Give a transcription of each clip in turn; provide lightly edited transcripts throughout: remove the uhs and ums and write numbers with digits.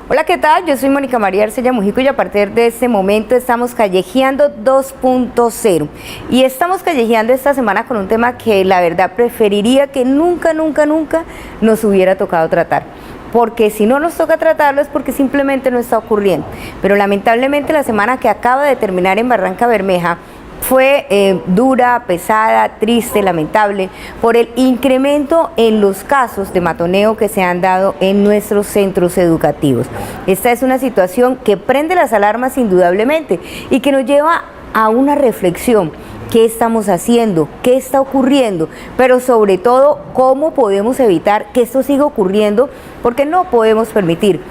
Hola, ¿qué tal? Yo soy Mónica María Arcella Mujico y a partir de este momento estamos callejeando 2.0 y estamos callejeando esta semana con un tema que la verdad preferiría que nunca nos hubiera tocado tratar, porque si no nos toca tratarlo es porque simplemente no está ocurriendo. Pero lamentablemente la semana que acaba de terminar en Barranca Bermeja fue dura, pesada, triste, lamentable por el incremento en los casos de matoneo que se han dado en nuestros centros educativos. Esta es una situación que prende las alarmas indudablemente y que nos lleva a una reflexión. ¿Qué estamos haciendo? ¿Qué está ocurriendo? Pero sobre todo, ¿cómo podemos evitar que esto siga ocurriendo? Porque no podemos permitir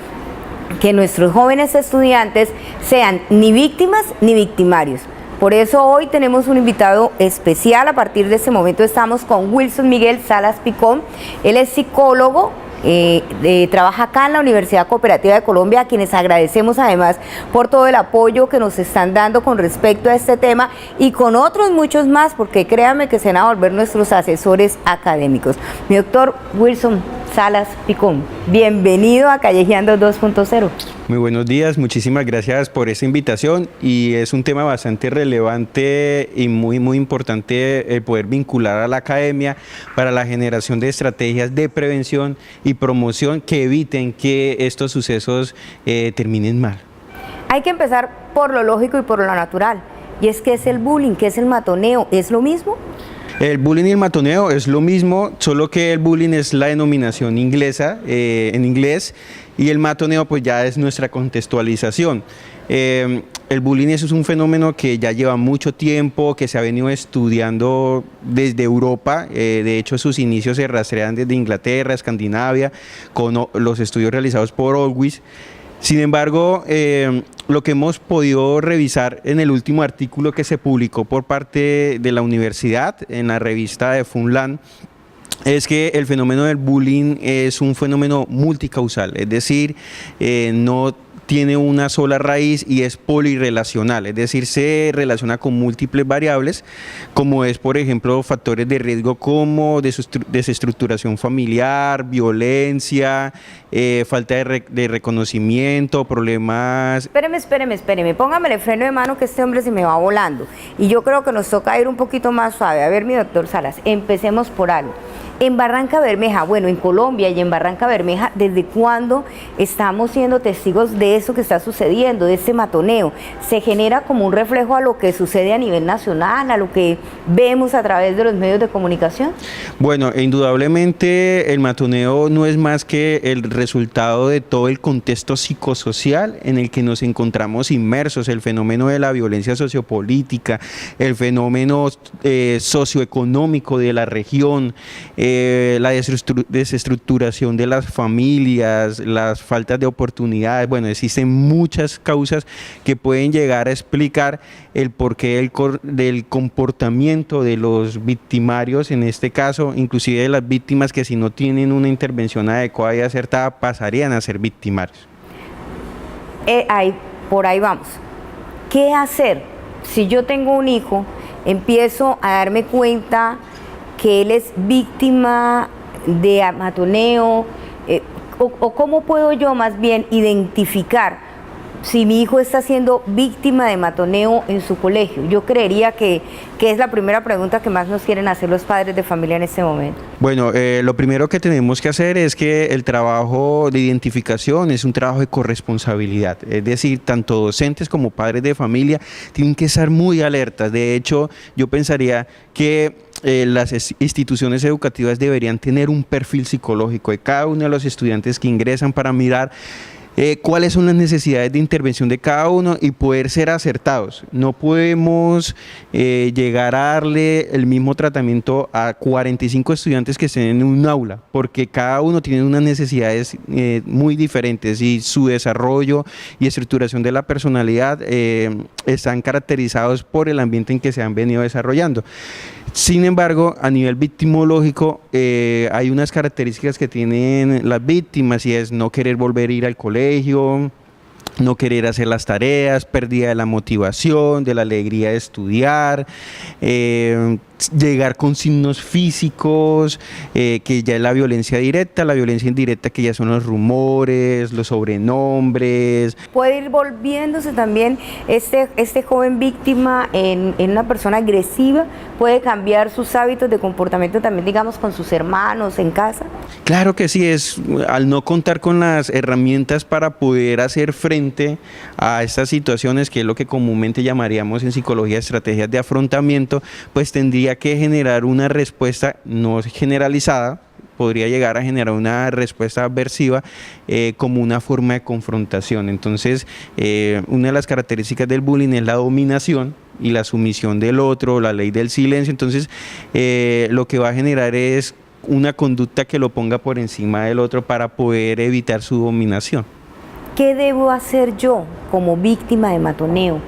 que nuestros jóvenes estudiantes sean ni víctimas ni victimarios. Por eso hoy tenemos un invitado especial. A partir de este momento estamos con Wilson Miguel Salas Picón. Él es psicólogo, trabaja acá en la Universidad Cooperativa de Colombia, a quienes agradecemos además por todo el apoyo que nos están dando con respecto a este tema y con otros muchos más, porque créanme que se van a volver nuestros asesores académicos. Mi doctor Wilson Salas Picón, bienvenido a Callejeando 2.0. Muy buenos días, muchísimas gracias por esta invitación y es un tema bastante relevante y muy importante poder vincular a la academia para la generación de estrategias de prevención y promoción que eviten que estos sucesos terminen mal. Hay que empezar por lo lógico y por lo natural, y es que es el bullying, que es el matoneo, ¿es lo mismo? El bullying y el matoneo es lo mismo, solo que el bullying es la denominación inglesa, en inglés, y el matoneo pues ya es nuestra contextualización. El bullying es un fenómeno que ya lleva mucho tiempo, que se ha venido estudiando desde Europa. De hecho sus inicios se rastrean desde Inglaterra, Escandinavia, con los estudios realizados por Olwis. Sin embargo, lo que hemos podido revisar en el último artículo que se publicó por parte de la universidad en la revista de Funland es que el fenómeno del bullying es un fenómeno multicausal, es decir, no tiene una sola raíz y es polirrelacional, es decir, se relaciona con múltiples variables, como es, por ejemplo, factores de riesgo como desestructuración familiar, violencia, falta de reconocimiento, problemas... Espéreme, póngame el freno de mano que este hombre se me va volando. Y yo creo que nos toca ir un poquito más suave. A ver, mi doctor Salas, empecemos por algo. En Barranca Bermeja, bueno, en Colombia y en Barranca Bermeja, ¿desde cuándo estamos siendo testigos de eso que está sucediendo, de este matoneo? ¿Se genera como un reflejo a lo que sucede a nivel nacional, a lo que vemos a través de los medios de comunicación? Bueno, indudablemente el matoneo no es más que el resultado de todo el contexto psicosocial en el que nos encontramos inmersos, el fenómeno de la violencia sociopolítica, el fenómeno socioeconómico de la región, la desestructuración de las familias, las faltas de oportunidades. Bueno, existen muchas causas que pueden llegar a explicar el porqué del comportamiento de los victimarios, en este caso, inclusive de las víctimas que si no tienen una intervención adecuada y acertada pasarían a ser victimarios. Por ahí vamos. ¿Qué hacer? Si yo tengo un hijo, empiezo a darme cuenta que él es víctima de matoneo, o cómo puedo yo más bien identificar si mi hijo está siendo víctima de matoneo en su colegio? Yo creería que es la primera pregunta que más nos quieren hacer los padres de familia en este momento. Bueno, lo primero que tenemos que hacer es que el trabajo de identificación es un trabajo de corresponsabilidad, es decir, tanto docentes como padres de familia tienen que estar muy alertas. De hecho, yo pensaría que las instituciones educativas deberían tener un perfil psicológico de cada uno de los estudiantes que ingresan para mirar cuáles son las necesidades de intervención de cada uno y poder ser acertados. No podemos llegar a darle el mismo tratamiento a 45 estudiantes que estén en un aula, porque cada uno tiene unas necesidades muy diferentes y su desarrollo y estructuración de la personalidad están caracterizados por el ambiente en que se han venido desarrollando. Sin embargo, a nivel victimológico hay unas características que tienen las víctimas y es no querer volver a ir al colegio, no querer hacer las tareas, pérdida de la motivación, de la alegría de estudiar, llegar con signos físicos, que ya es la violencia directa, la violencia indirecta que ya son los rumores, los sobrenombres. Puede ir volviéndose también este joven víctima en una persona agresiva, puede cambiar sus hábitos de comportamiento también, digamos, con sus hermanos en casa. Claro que sí, es al no contar con las herramientas para poder hacer frente a estas situaciones, que es lo que comúnmente llamaríamos en psicología estrategias de afrontamiento, pues tendría que generar una respuesta no generalizada, podría llegar a generar una respuesta aversiva como una forma de confrontación. Entonces, una de las características del bullying es la dominación y la sumisión del otro, la ley del silencio. Entonces, lo que va a generar es una conducta que lo ponga por encima del otro para poder evitar su dominación. ¿Qué debo hacer yo como víctima de matoneo?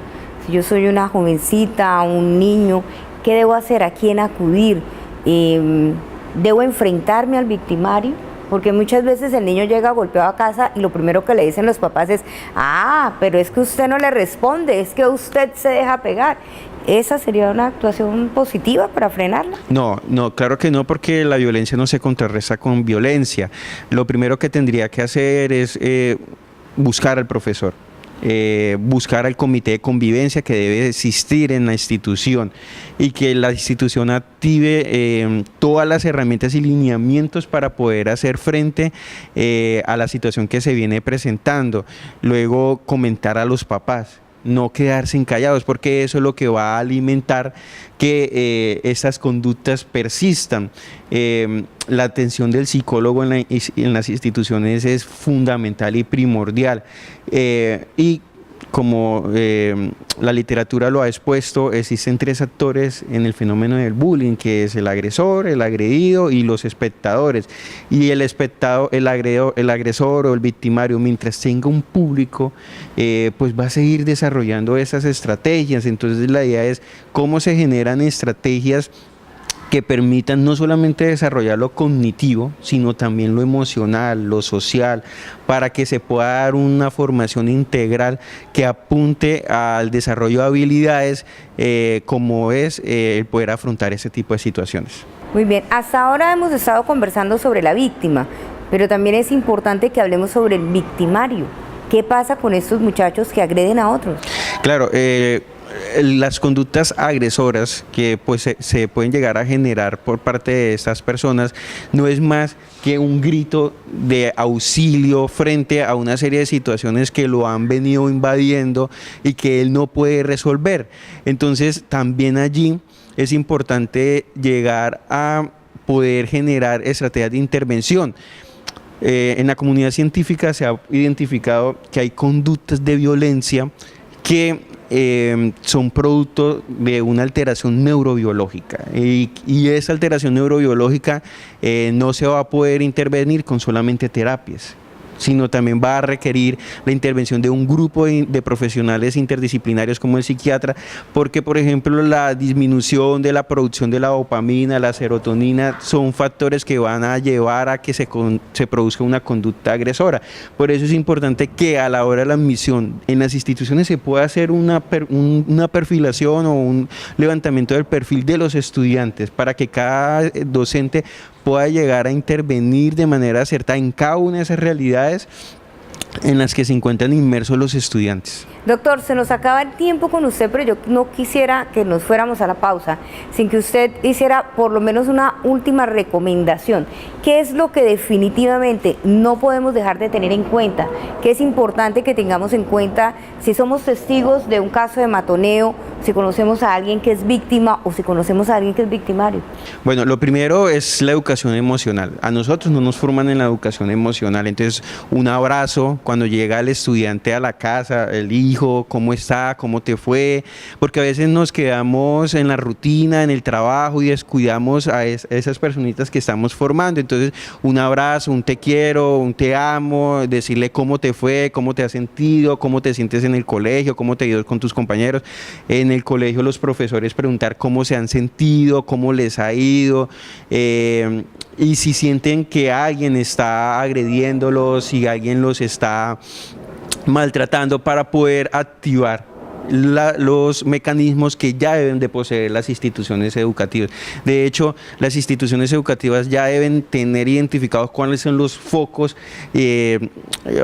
Si yo soy una jovencita, un niño, ¿qué debo hacer? ¿A quién acudir? ¿Debo enfrentarme al victimario? Porque muchas veces el niño llega golpeado a casa y lo primero que le dicen los papás es: ah, pero es que usted no le responde, es que usted se deja pegar. ¿Esa sería una actuación positiva para frenarla? No, claro que no, porque la violencia no se contrarresta con violencia. Lo primero que tendría que hacer es buscar al profesor, buscar al comité de convivencia que debe existir en la institución y que la institución active todas las herramientas y lineamientos para poder hacer frente a la situación que se viene presentando. Luego comentar a los papás, no quedarse callados, porque eso es lo que va a alimentar que estas conductas persistan. La atención del psicólogo en las instituciones es fundamental y primordial. Y como la literatura lo ha expuesto, existen 3 actores en el fenómeno del bullying, que es el agresor, el agredido y los espectadores. Y el agresor o el victimario, mientras tenga un público, pues va a seguir desarrollando esas estrategias. Entonces la idea es cómo se generan estrategias que permitan no solamente desarrollar lo cognitivo, sino también lo emocional, lo social, para que se pueda dar una formación integral que apunte al desarrollo de habilidades como es el poder afrontar ese tipo de situaciones. Muy bien, hasta ahora hemos estado conversando sobre la víctima, pero también es importante que hablemos sobre el victimario. ¿Qué pasa con estos muchachos que agreden a otros? Claro, las conductas agresoras que pues se pueden llegar a generar por parte de estas personas no es más que un grito de auxilio frente a una serie de situaciones que lo han venido invadiendo y que él no puede resolver. Entonces también allí es importante llegar a poder generar estrategias de intervención. En la comunidad científica se ha identificado que hay conductas de violencia que son producto de una alteración neurobiológica y esa alteración neurobiológica no se va a poder intervenir con solamente terapias, sino también va a requerir la intervención de un grupo de profesionales interdisciplinarios como el psiquiatra, porque por ejemplo la disminución de la producción de la dopamina, la serotonina, son factores que van a llevar a que se produzca una conducta agresora. Por eso es importante que a la hora de la admisión en las instituciones se pueda hacer una perfilación o un levantamiento del perfil de los estudiantes para que cada docente pueda llegar a intervenir de manera acertada en cada una de esas realidades en las que se encuentran inmersos los estudiantes. Doctor, se nos acaba el tiempo con usted, pero yo no quisiera que nos fuéramos a la pausa sin que usted hiciera por lo menos una última recomendación. ¿Qué es lo que definitivamente no podemos dejar de tener en cuenta? ¿Qué es importante que tengamos en cuenta si somos testigos de un caso de matoneo, si conocemos a alguien que es víctima o si conocemos a alguien que es victimario? Bueno, lo primero es la educación emocional. A nosotros no nos forman en la educación emocional, entonces un abrazo, calladito cuando llega el estudiante a la casa, el hijo, cómo está, cómo te fue, porque a veces nos quedamos en la rutina, en el trabajo y descuidamos a esas personitas que estamos formando. Entonces, un abrazo, un te quiero, un te amo, decirle cómo te fue, cómo te has sentido, cómo te sientes en el colegio, cómo te ha ido con tus compañeros. En el colegio los profesores preguntar cómo se han sentido, cómo les ha ido, y si sienten que alguien está agrediéndolos, si alguien los está maltratando, para poder activar los mecanismos que ya deben de poseer las instituciones educativas. De hecho, las instituciones educativas ya deben tener identificados cuáles son los focos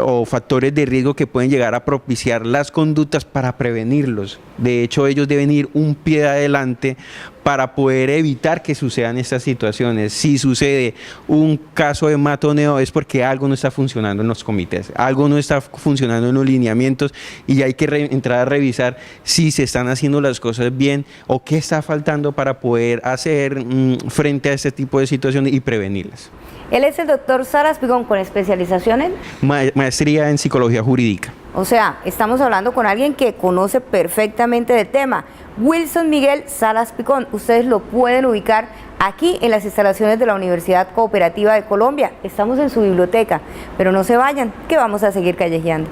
o factores de riesgo que pueden llegar a propiciar las conductas para prevenirlos. De hecho, ellos deben ir un pie adelante para poder evitar que sucedan estas situaciones. Si sucede un caso de matoneo es porque algo no está funcionando en los comités, algo no está funcionando en los lineamientos y hay que entrar a revisar si se están haciendo las cosas bien o qué está faltando para poder hacer frente a este tipo de situaciones y prevenirlas. Él es el doctor Salas Picón, con especialización en... Maestría en psicología jurídica. O sea, estamos hablando con alguien que conoce perfectamente del tema. Wilson Miguel Salas Picón, ustedes lo pueden ubicar aquí en las instalaciones de la Universidad Cooperativa de Colombia. Estamos en su biblioteca, pero no se vayan, que vamos a seguir callejeando.